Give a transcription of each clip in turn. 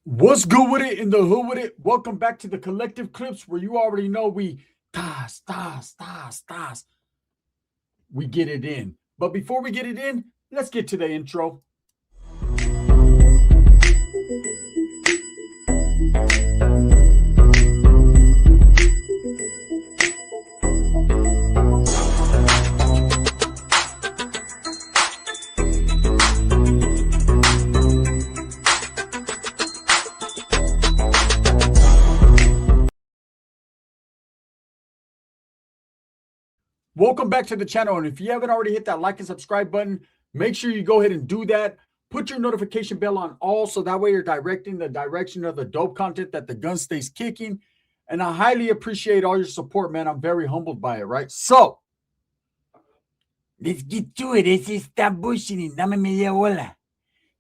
What's good with it in the hood with it? Welcome back to the collective clips where you already know we we get it in. But before we get it in, let's get to the intro. Welcome back to the channel. And if you haven't already hit that like and subscribe button, make sure you go ahead and do that. Put your notification bell on all so that way you're directing the direction of the dope content that the gun stays kicking. And I highly appreciate all your support, man. I'm very humbled by it, right? So let's get to it. Let's just stop bullshitting. Dame media bola.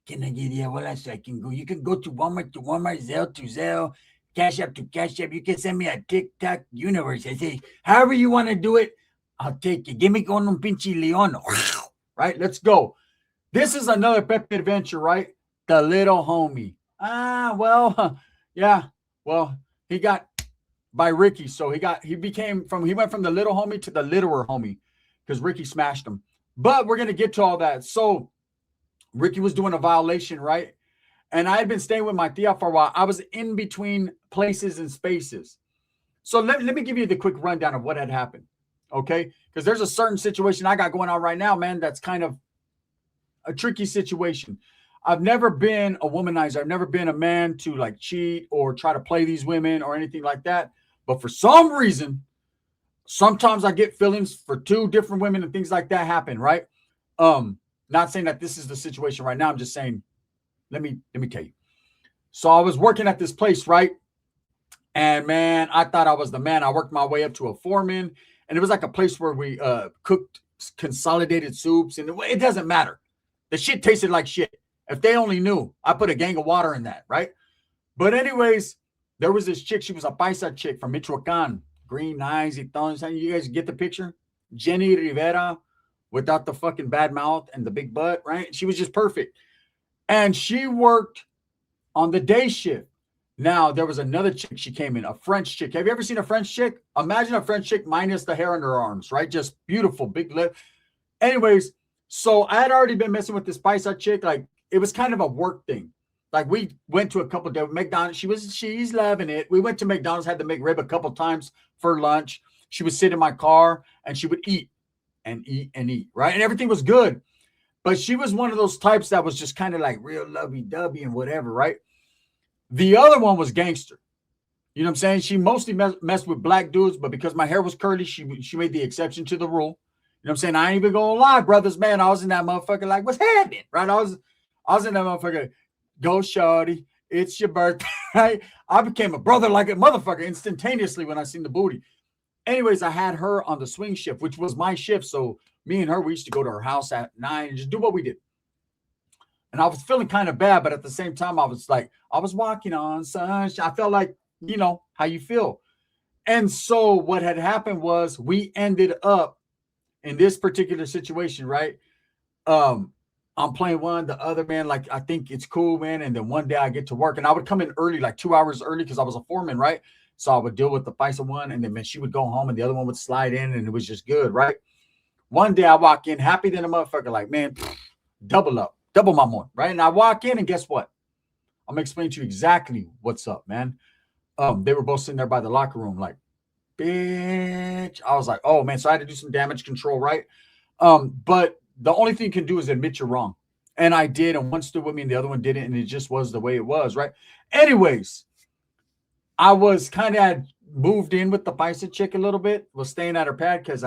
Can I get a bola so I can go? You can go to Walmart, Zelle to Zelle, Cash App to Cash App. You can send me a TikTok universe. I say, however you want to do it, I'll take it. Give me con un pinche león. Right? Let's go. This is another Pepe adventure, right? The little homie. Yeah. Well, he got by Ricky. So he went from the little homie to the littler homie because Ricky smashed him. But we're going to get to all that. So Ricky was doing a violation, right? And I had been staying with my tia for a while. I was in between places and spaces. So let me give you the quick rundown of what had happened. Okay? Because there's a certain situation I got going on right now, man, that's kind of a tricky situation. I've never been a womanizer. I've never been a man to like cheat or try to play these women or anything like that. But for some reason, sometimes I get feelings for two different women and things like that happen, right? Not saying that this is the situation right now. I'm just saying, let me tell you. So I was working at this place, right? And man, I thought I was the man. I worked my way up to a foreman, and it was like a place where we cooked consolidated soups, and it doesn't matter. The shit tasted like shit. If they only knew, I put a gang of water in that, right? But anyways, there was this chick. She was a paisa chick from Michoacan, green eyes. You guys get the picture? Jenny Rivera, without the fucking bad mouth and the big butt, right? She was just perfect. And she worked on the day shift. Now, there was another chick. She came in, a French chick. Have you ever seen a French chick? Imagine a French chick minus the hair on her arms, right? Just beautiful, big lip. Anyways, so I had already been messing with this paisa chick. Like, it was kind of a work thing. Like, we went to a couple of McDonald's. She's loving it. We went to McDonald's, had the McRib a couple times for lunch. She would sit in my car and she would eat and eat and eat, right? And everything was good. But she was one of those types that was just kind of like real lovey-dovey and whatever, right? The other one was gangster. You know what I'm saying? She mostly messed with black dudes, but because my hair was curly, she made the exception to the rule. You know what I'm saying? I ain't even gonna lie, brothers, man. I was in that motherfucker like, what's happening? Right? I was in that motherfucker. Go, shorty. It's your birthday. Right? I became a brother like a motherfucker instantaneously when I seen the booty. Anyways, I had her on the swing shift, which was my shift. So me and her, we used to go to her house at 9 and just do what we did. And I was feeling kind of bad, but at the same time, I was like, I was walking on sunshine. I felt like, you know, how you feel. And so what had happened was we ended up in this particular situation, right? I'm playing one, the other, man, like, I think it's cool, man. And then one day I get to work and I would come in early, like 2 hours early because I was a foreman, right? So I would deal with the paisa one and then man, she would go home and the other one would slide in and it was just good, right? One day I walk in happy than a motherfucker, like, man, double up, double my money, right? And I walk in and guess what? I'm gonna explain to you exactly what's up, man. They were both sitting there by the locker room, like, bitch. I was like, oh man, so I had to do some damage control, right? But the only thing you can do is admit you're wrong. And I did, and one stood with me and the other one didn't, and it just was the way it was, right? Anyways, I was kind of moved in with the paisa chick a little bit, was staying at her pad because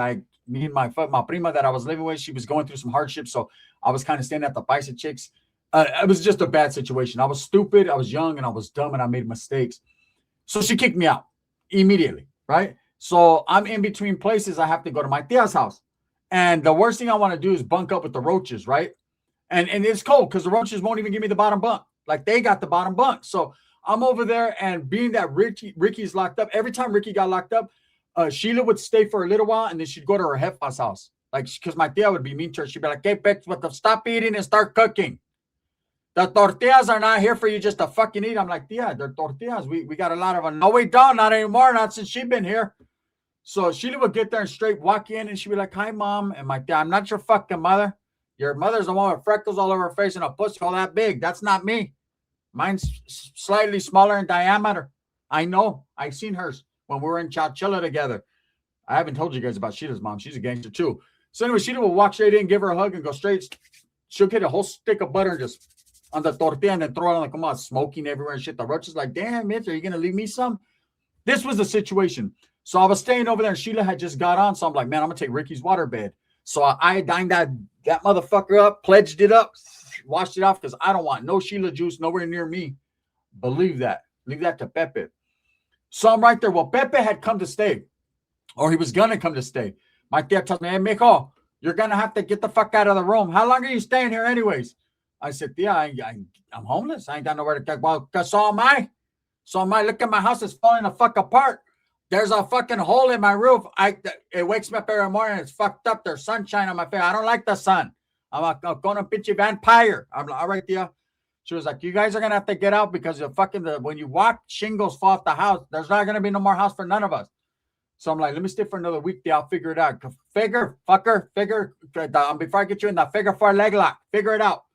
me and my prima that I was living with, she was going through some hardship. So I was kind of staying at the paisa chicks. It was just a bad situation. I was stupid, I was young, and I was dumb, and I made mistakes. So she kicked me out immediately, right? So I'm in between places. I have to go to my tia's house. And the worst thing I want to do is bunk up with the roaches, right? And it's cold because the roaches won't even give me the bottom bunk. Like they got the bottom bunk. So I'm over there, and being that Ricky's locked up, every time Ricky got locked up, Sheila would stay for a little while, and then she'd go to her jefa's house. Like, because my tia would be mean to her. She'd be like, hey, Pepes, stop eating and start cooking. The tortillas are not here for you just to fucking eat. I'm like, yeah, they're tortillas. We got a lot of them. No, we don't. Not anymore. Not since she's been here. So Sheila would get there and straight walk in and she'd be like, hi, Mom. And my dad, I'm not your fucking mother. Your mother's the one with freckles all over her face and a pussy all that big. That's not me. Mine's slightly smaller in diameter. I know. I've seen hers when we were in Chowchilla together. I haven't told you guys about Sheila's mom. She's a gangster too. So anyway, Sheila will walk straight in, give her a hug, and go straight. She'll get a whole stick of butter and just on the tortilla and then throw it on the come on, smoking everywhere and shit. The roach is like, damn, bitch, are you going to leave me some? This was the situation. So I was staying over there and Sheila had just got on. So I'm like, man, I'm going to take Ricky's waterbed. So I dined that motherfucker up, pledged it up, washed it off because I don't want no Sheila juice nowhere near me. Believe that. Leave that to Pepe. So I'm right there. Well, Pepe had come to stay, or he was going to come to stay. My dad tells me, hey, mijo, you're going to have to get the fuck out of the room. How long are you staying here anyways? I said, yeah, I'm homeless. I ain't got nowhere to go. Well, because so am I. So am I. Look at my house. It's falling the fuck apart. There's a fucking hole in my roof. It wakes me up every morning. It's fucked up. There's sunshine on my face. I don't like the sun. I'm going to pitch a vampire. I'm like, all right, dear. She was like, you guys are going to have to get out because when you walk, shingles fall off the house. There's not going to be no more house for none of us. So I'm like, let me stay for another week. I'll figure it out. Figure. Before I get you in the figure 4 leg lock. Figure it out.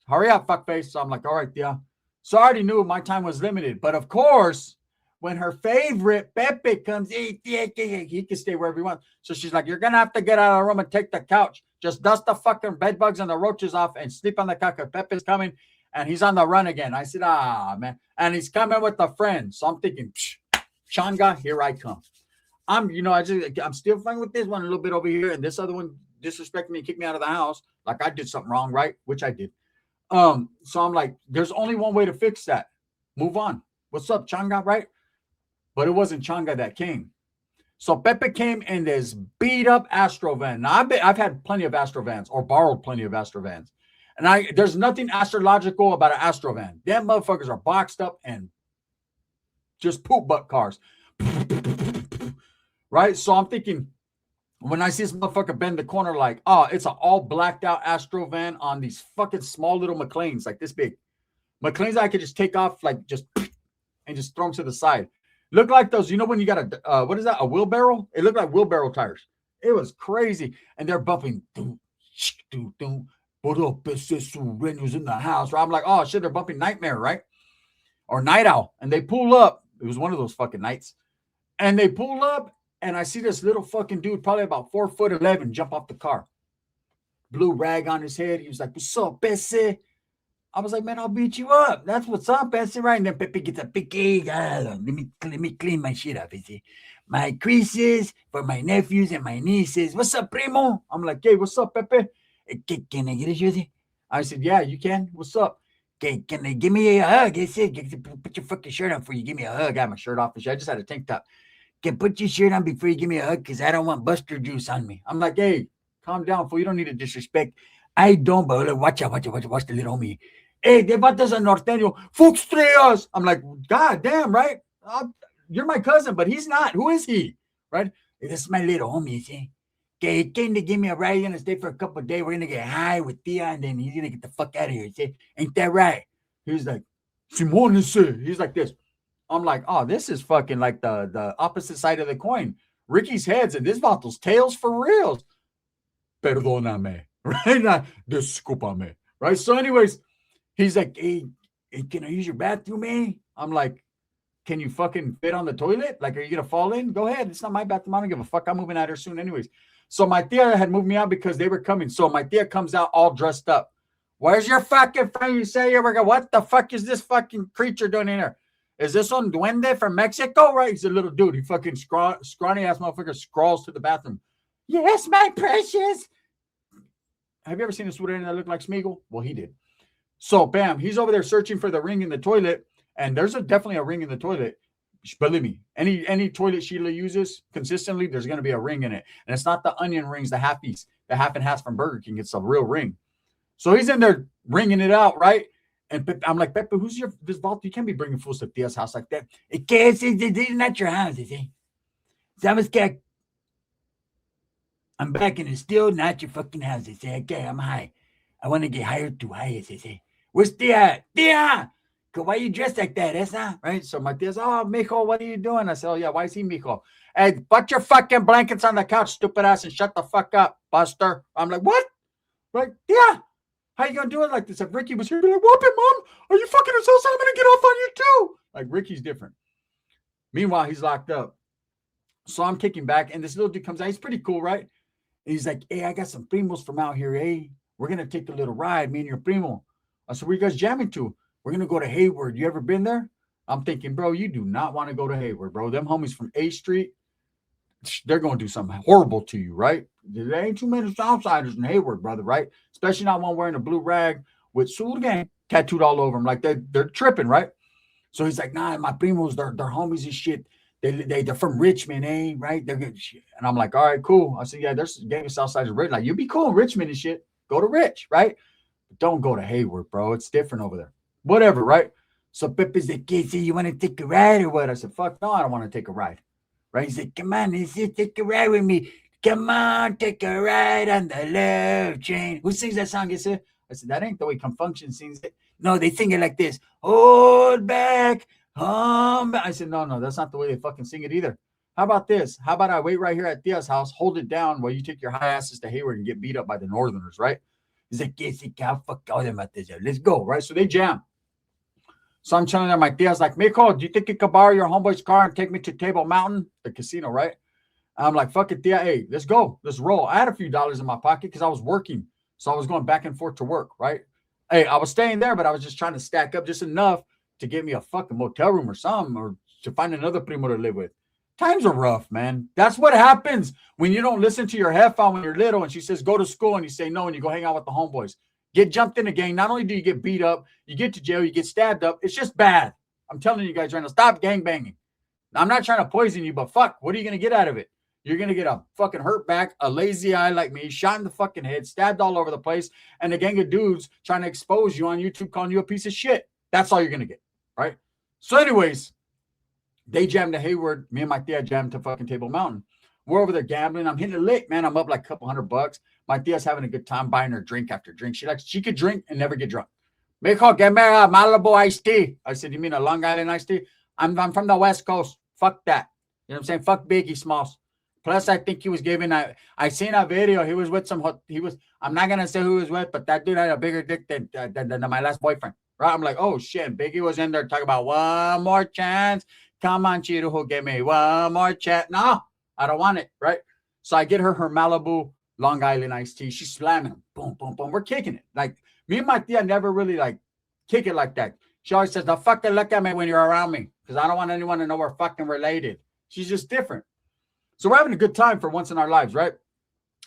Hurry up, fuckface. So I'm like, all right, yeah. So I already knew my time was limited. But of course, when her favorite Pepe comes, he can stay wherever he wants. So she's like, you're going to have to get out of the room and take the couch. Just dust the fucking bed bugs and the roaches off and sleep on the couch. Pepe's coming and he's on the run again. I said, man. And he's coming with a friend. So I'm thinking, Changa, here I come. I'm still fine with this one a little bit over here. And this other one disrespected me and kicked me out of the house. Like I did something wrong, right? Which I did. So I'm like, there's only one way to fix that. Move on. What's up, Changa, right? But it wasn't Changa that came. So Pepe came in this beat up Astro van. Now I've had plenty of Astro vans or borrowed plenty of Astro vans. And there's nothing astrological about an Astro van. Them motherfuckers are boxed up and just poop butt cars. Right? So I'm thinking, when I see this motherfucker bend the corner, like, oh, it's an all blacked out Astro van on these fucking small little McLeans, like this big. McLeans I could just take off, like just and just throw them to the side. Look like those, when you got what is that? A wheelbarrow? It looked like wheelbarrow tires. It was crazy. And they're bumping. Sureno's in the house. Right? I'm like, oh shit, they're bumping Nightmare, right? Or Night Owl. And they pull up. It was one of those fucking nights. And they pull up. And I see this little fucking dude, probably about 4'11", jump off the car. Blue rag on his head. He was like, what's up, Bessie? I was like, man, I'll beat you up. That's what's up, Bessie, right? And then Pepe gets a big egg. Let me clean my shit up, Bessie. My creases for my nephews and my nieces. What's up, primo? I'm like, hey, what's up, Pepe? Can I get a jersey? I said, yeah, you can. What's up? Can they give me a hug? I said, put your fucking shirt on before you give me a hug. I had my shirt off and shit. I just had a tank top. Can put your shirt on before you give me a hug because I don't want Buster juice on me. I'm like, hey, calm down, fool. You don't need to disrespect. I don't, but watch out, watch the little homie. Hey, de batas a norteño. Fuxtreas. I'm like, God damn, right? You're my cousin, but he's not. Who is he? Right? This is my little homie, see? Okay, he came to give me a ride. He's going to stay for a couple of days. We're going to get high with Tia, and then he's going to get the fuck out of here. See? Ain't that right? He's like, Simone is He's like this. I'm like, oh, this is fucking like the opposite side of the coin. Ricky's heads and this vato's tails for reals. Perdóname. Right? Discúlpame. Right? So anyways, he's like, hey, can I use your bathroom, eh? I'm like, can you fucking fit on the toilet? Like, are you going to fall in? Go ahead. It's not my bathroom. I don't give a fuck. I'm moving out here soon anyways. So my tia had moved me out because they were coming. So my tia comes out all dressed up. Where's your fucking friend? You say you were going, what the fuck is this fucking creature doing in here? Is this on Duende from Mexico? Right? He's a little dude. He fucking scrawny ass motherfucker scrawls to the bathroom. Yes, my precious. Have you ever seen a Sureno that looked like Smeagol? Well, he did. So, bam, he's over there searching for the ring in the toilet. And there's definitely a ring in the toilet. Believe me, any toilet Sheila uses consistently, there's going to be a ring in it. And it's not the onion rings, the half and half from Burger King. It's a real ring. So he's in there ringing it out, right? And I'm like, Pepe, who's this vault? You can't be bringing fools to Tia's house like that. This is not your house, you see. I'm back and it's still not your fucking house, you see. Okay, I'm high. I want to get higher to high, you see. Where's Tia? Tia! Why you dressed like that, esa? Right? So my tia's, oh, mijo, what are you doing? I said, oh, yeah, why is he mijo? Hey, put your fucking blankets on the couch, stupid ass, and shut the fuck up, Buster. I'm like, what? Right? Yeah. How you gonna do it like this? If Ricky was here, he'd be like, whoop it, mom. Are you fucking insane? I'm gonna get off on you too. Like Ricky's different. Meanwhile, he's locked up. So I'm kicking back, and this little dude comes out. He's pretty cool, right? And he's like, hey, I got some primos from out here, eh? We're gonna take a little ride, me and your primo. I said, where you guys jamming to? We're gonna go to Hayward. You ever been there? I'm thinking, bro, you do not want to go to Hayward, bro. Them homies from A Street, they're gonna do something horrible to you, right? There ain't too many Southsiders in Hayward, brother, right? Especially not one wearing a blue rag with Sul Gang tattooed all over them. Like they're tripping, right? So he's like, nah, my primos, they're homies and shit. They're from Richmond, eh? Right? They're good shit. And I'm like, all right, cool. I said, yeah, there's a gang of Southsiders Rich. Like, you'd be cool in Richmond and shit. Go to Rich, right? But don't go to Hayward, bro. It's different over there. Whatever, right? So Pepes like, hey, so you want to take a ride or what? I said, fuck no, I don't want to take a ride. Right? He said, come on, take a ride with me. Come on, take a ride on the love train. Who sings that song? I said, that ain't the way Come Function sings it. No, they sing it like this. Hold back. I said, no, that's not the way they fucking sing it either. How about this? How about I wait right here at Tia's house, hold it down while you take your high asses to Hayward and get beat up by the Northerners, right? He's like, yes, fuck all them at this. Let's go, right? So they jam. So I'm telling them, my Tia's like, Mijo, do you think you could borrow your homeboy's car and take me to Table Mountain, the casino, right? I'm like, fuck it, Tia. Hey, let's go. Let's roll. I had a few dollars in my pocket because I was working. So I was going back and forth to work, right? Hey, I was staying there, but I was just trying to stack up just enough to get me a fucking motel room or something, or to find another primo to live with. Times are rough, man. That's what happens when you don't listen to your headphone when you're little and she says, go to school, and you say no, and you go hang out with the homeboys. Get jumped in a gang. Not only do you get beat up, you get to jail, you get stabbed up. It's just bad. I'm telling you guys right now, stop gang banging. I'm not trying to poison you, but fuck, what are you going to get out of it? You're going to get a fucking hurt back, a lazy eye like me, shot in the fucking head, stabbed all over the place, and a gang of dudes trying to expose you on YouTube, calling you a piece of shit. That's all you're going to get, right? So anyways, they jammed to Hayward. Me and my tia jammed to fucking Table Mountain. We're over there gambling. I'm hitting a lick, man. I'm up like a couple $100. My tia's having a good time buying her drink after drink. She could drink and never get drunk. Mijo, get me a Malibu iced tea. I said, you mean a Long Island iced tea? I'm from the West Coast. Fuck that. You know what I'm saying? Fuck Biggie Smalls. Plus, I think he was giving I seen a video. He was with I'm not gonna say who he was with, but that dude had a bigger dick than my last boyfriend. Right? I'm like, oh shit. Biggie was in there talking about one more chance. Come on, Chirujo, give me one more chance. No, I don't want it. Right? So I get her Malibu Long Island iced tea. She's slamming them. Boom, boom, boom. We're kicking it. Like me and my tia never really like kick it like that. She always says, "The fucking look at me when you're around me, because I don't want anyone to know we're fucking related." She's just different. So we're having a good time for once in our lives, right?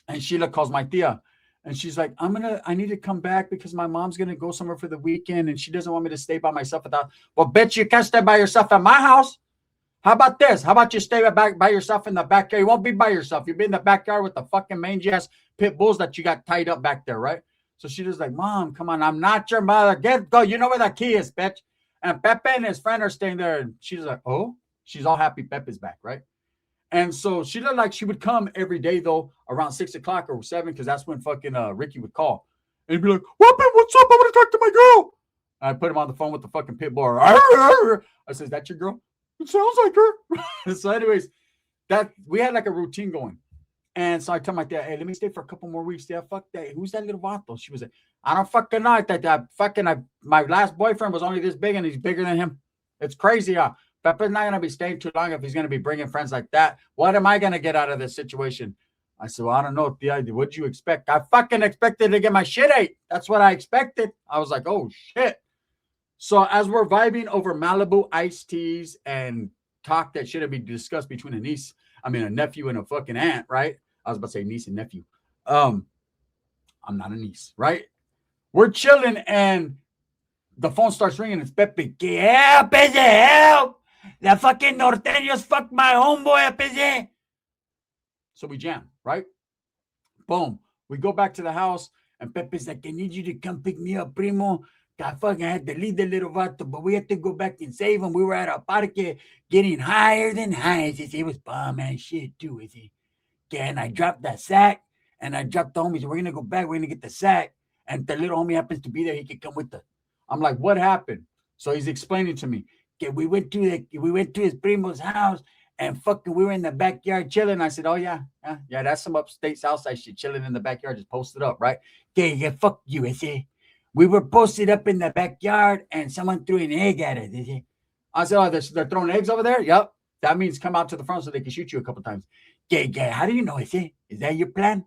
And Sheila calls my tia, and she's like, I need to come back because my mom's gonna go somewhere for the weekend, and she doesn't want me to stay by myself without. Well, bitch, you can't stay by yourself at my house. How about this? How about you stay back by yourself in the backyard? You won't be by yourself. You'll be in the backyard with the fucking mangy ass pit bulls that you got tied up back there, right? So she was like, Mom, come on, I'm not your mother. Go. You know where the key is, bitch. And Pepe and his friend are staying there. And she's like, oh, she's all happy Pepe's back, right? And so she looked like she would come every day, though, around 6 o'clock or 7, because that's when fucking Ricky would call. And he'd be like, Whoopin, what's up? I want to talk to my girl. And I put him on the phone with the fucking pit bull. I said, is that your girl? It sounds like her. So anyways, that we had like a routine going. And so I told my dad, hey, let me stay for a couple more weeks. Yeah, fuck that. Who's that little vato? She was like, I don't fucking know. My last boyfriend was only this big and he's bigger than him. It's crazy. Pepe's not going to be staying too long if he's going to be bringing friends like that. What am I going to get out of this situation? I said, well, I don't know. What'd you expect? I fucking expected to get my shit ate. That's what I expected. I was like, oh, shit. So as we're vibing over Malibu iced teas and talk that shouldn't be discussed between a nephew and a fucking aunt, right? I was about to say niece and nephew. I'm not a niece, right? We're chilling and the phone starts ringing. It's Pepe. Help, Peze, help! The fucking norteños fucked my homeboy, Peze. So we jam, right? Boom. We go back to the house and Pepe's like, I need you to come pick me up, primo. I fucking had to leave the little vato, but we had to go back and save him. We were at a parque getting higher than high. It was bomb ass shit too, is it? And I dropped that sack and I dropped the homies. We're going to go back. We're going to get the sack. And the little homie happens to be there. He could come with us. I'm like, what happened? So he's explaining to me. Okay, we went to his primo's house and fucking we were in the backyard chilling. I said, oh yeah, that's some upstate Southside shit, chilling in the backyard, just posted up, right? Okay, yeah, fuck you. I say, we were posted up in the backyard and someone threw an egg at us. I said, oh, they're throwing eggs over there? Yep. That means come out to the front so they can shoot you a couple times. Yeah, how do you know? I say, is that your plan?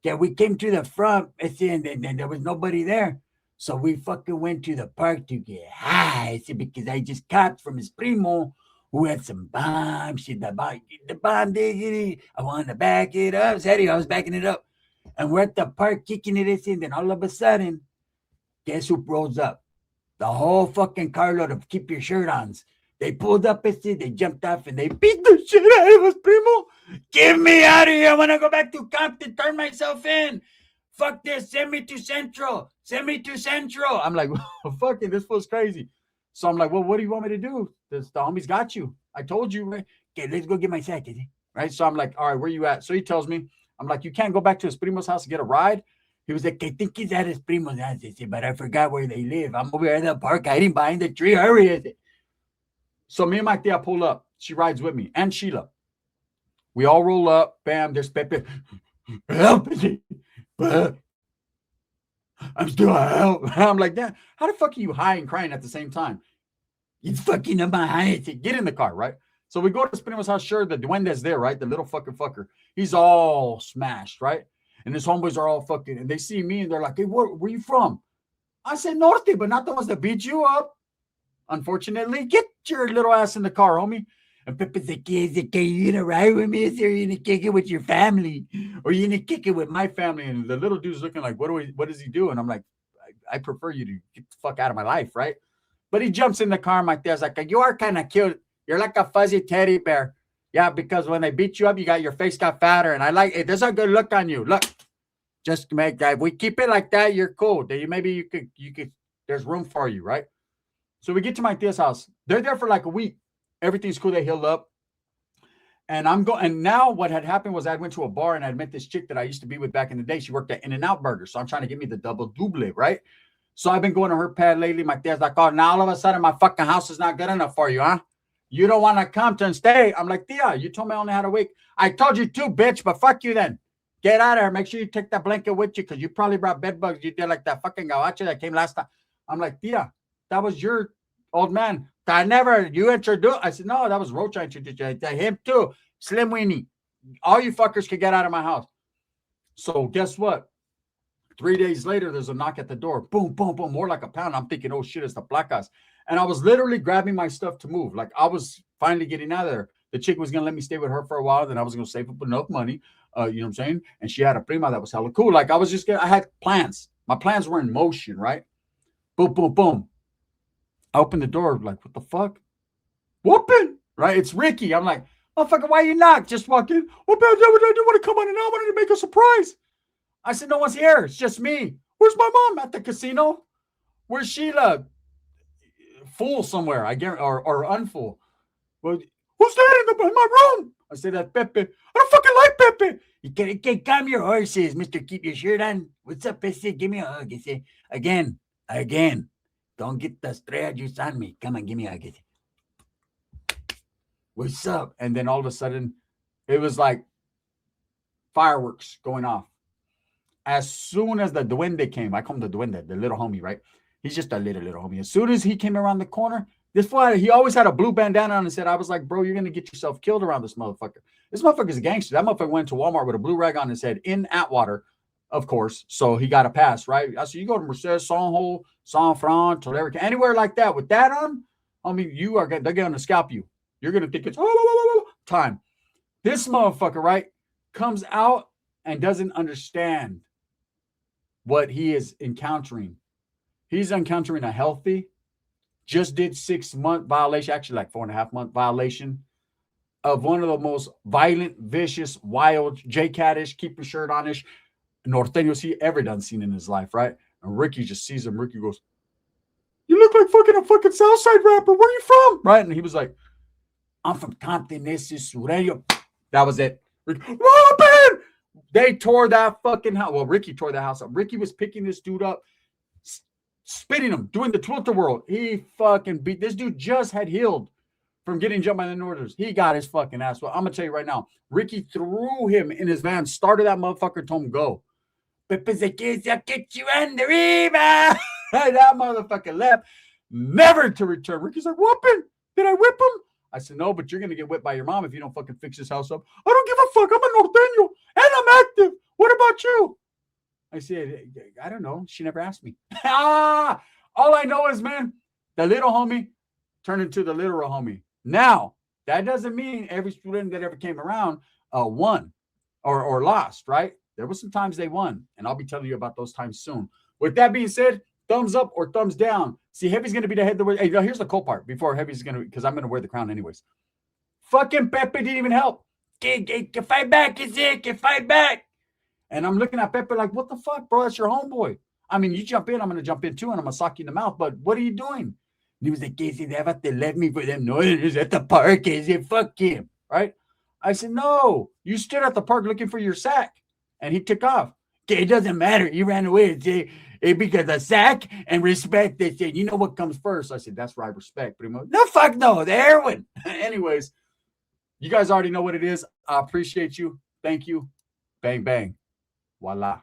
Yeah, we came to the front, and then there was nobody there. So we fucking went to the park to get high. Because I just caught from his primo who had some bombs. The bomb diggity. I want to back it up. Said I was backing it up. And we're at the park kicking it, and then all of a sudden, guess who rolls up? The whole fucking carload of keep your shirt ons. They pulled up, they jumped off, and they beat the shit out of us, primo. Get me out of here. I want to go back to Compton, turn myself in. Fuck this. Send me to Central. I'm like, fucking, this fool's crazy. So I'm like, well, what do you want me to do? The homies got you. I told you, right? Okay, let's go get my sack, right? So I'm like, all right, where you at? So he tells me, I'm like, you can't go back to his primo's house to get a ride? He was like, I think he's at his primo's house, but I forgot where they live. I'm over at the park hiding behind the tree. Hurry. So me and my tia pull up. She rides with me. And Sheila. We all roll up. Bam, there's Pepe. Help me. I'm still out. I'm like, damn, how the fuck are you high and crying at the same time? It's fucking up my high. Get in the car, right? So we go to Spino's house. Sure, the duende's there, right? The little fucking fucker. He's all smashed, right? And his homeboys are all fucking, and they see me and they're like, hey, where you from? I said, Norte, but not the ones that beat you up. Unfortunately, get your little ass in the car, homie. And Pepe's like, okay, you gonna ride with me, or you gonna kick it with your family, or you gonna kick it with my family? And the little dude's looking like, what does he do? And I'm like, I prefer you to get the fuck out of my life, right? But he jumps in the car. My dad's like, you are kind of cute. You're like a fuzzy teddy bear. Yeah, because when they beat you up, your face got fatter. And I like it. There's a good look on you. Look, just make that. If we keep it like that, you're cool. Maybe you could, there's room for you, right? So we get to my tia's house. They're there for like a week. Everything's cool. They healed up. And and now what had happened was I went to a bar and I met this chick that I used to be with back in the day. She worked at In-N-Out Burger. So I'm trying to get me the double double, right? So I've been going to her pad lately. My dad's like, oh, now all of a sudden my fucking house is not good enough for you, huh? You don't want to come to and stay. I'm like, Tia, you told me I only had a week. I told you too, bitch, but fuck you then. Get out of here. Make sure you take that blanket with you because you probably brought bed bugs. You did like that fucking gawacha that came last time. I'm like, Tia, that was your old man. You introduced. I said, no, that was Roach. I introduced you. Him too. Slim Weenie. All you fuckers can get out of my house. So guess what? 3 days later, there's a knock at the door. Boom, boom, boom. More like a pound. I'm thinking, oh shit, it's the placas. And I was literally grabbing my stuff to move. Like I was finally getting out of there. The chick was going to let me stay with her for a while. Then I was going to save up enough money. You know what I'm saying? And she had a prima that was hella cool. Like I had plans. My plans were in motion, right? Boom, boom, boom. I opened the door. Like, what the fuck? Whooping, right? It's Ricky. I'm like, motherfucker, why you knock? Just walk in. Oh, I didn't want to come on and I wanted to make a surprise. I said, no one's here. It's just me. Where's my mom? At the casino. Where's Sheila? Fool somewhere, I guarantee, or unfool. Well, who's that in my room? I said, that's Pepe. I don't fucking like Pepe. You can't calm your horses, Mr. Keep Your Shirt On. What's up, Pepe? Give me a hug. I say, again. Don't get the stray juice on me. Come on, give me a hug. What's up? And then all of a sudden, it was like fireworks going off. As soon as the duende came, I call him the duende, the little homie, right? He's just a little homie. As soon as he came around the corner, this fly, he always had a blue bandana on his head. I was like, bro, you're going to get yourself killed around this motherfucker. This motherfucker's a gangster. That motherfucker went to Walmart with a blue rag on his head in Atwater, of course. So he got a pass, right? I said, you go to Mercedes, Sanho, San Fran, Tulare, anywhere like that with that on, I mean, they're going to scalp you. You're going to think it's time. This motherfucker, right, comes out and doesn't understand what he is encountering. He's encountering a healthy, just did 6-month violation, actually like 4.5-month violation of one of the most violent, vicious, wild, J-Cat-ish, keep your shirt on-ish norteños he ever done seen in his life, right? And Ricky just sees him. Ricky goes, you look like a fucking Southside rapper. Where are you from? Right? And he was like, I'm from Compton. This is Sureno. That was it. Ricky, what happened? They tore that fucking house. Well, Ricky tore that house up. Ricky was picking this dude up, spitting him, doing the Twill-a-whirl. He fucking beat this dude. Just had healed from getting jumped by the Northers. He got his fucking ass. Well, I'm gonna tell you right now, Ricky threw him in his van, started that motherfucker, told him go. Pepes, I'll get you under him. That motherfucker left, never to return. Ricky's like, whooping. Did I whip him? I said, no, but you're going to get whipped by your mom if you don't fucking fix this house up. I don't give a fuck. I'm a norteño, and I'm active. What about you? I said, I don't know. She never asked me. All I know is, man, the little homie turned into the literal homie. Now, that doesn't mean every student that ever came around won or lost, right? There were some times they won, and I'll be telling you about those times soon. With that being said, thumbs up or thumbs down. See, Heavy's going to be the head. Hey, here's the cool part before Heavy's going to, because I'm going to wear the crown anyways. Fucking Pepe didn't even help. Can fight back, is it? Can fight back. And I'm looking at Pepe like, what the fuck, bro? That's your homeboy. I mean, you jump in, I'm going to jump in too, and I'm going to sock you in the mouth, but what are you doing? And he was like, they have to let me for them noises at the park. Is it? Fuck him, right? I said, no, you stood at the park looking for your sack, and he took off. Okay, it doesn't matter. He ran away. Because of sack and respect, they said, you know what comes first? I said, that's right, respect. But he went, no, fuck no, the heroin. Anyways, you guys already know what it is. I appreciate you. Thank you. Bang, bang. Voila.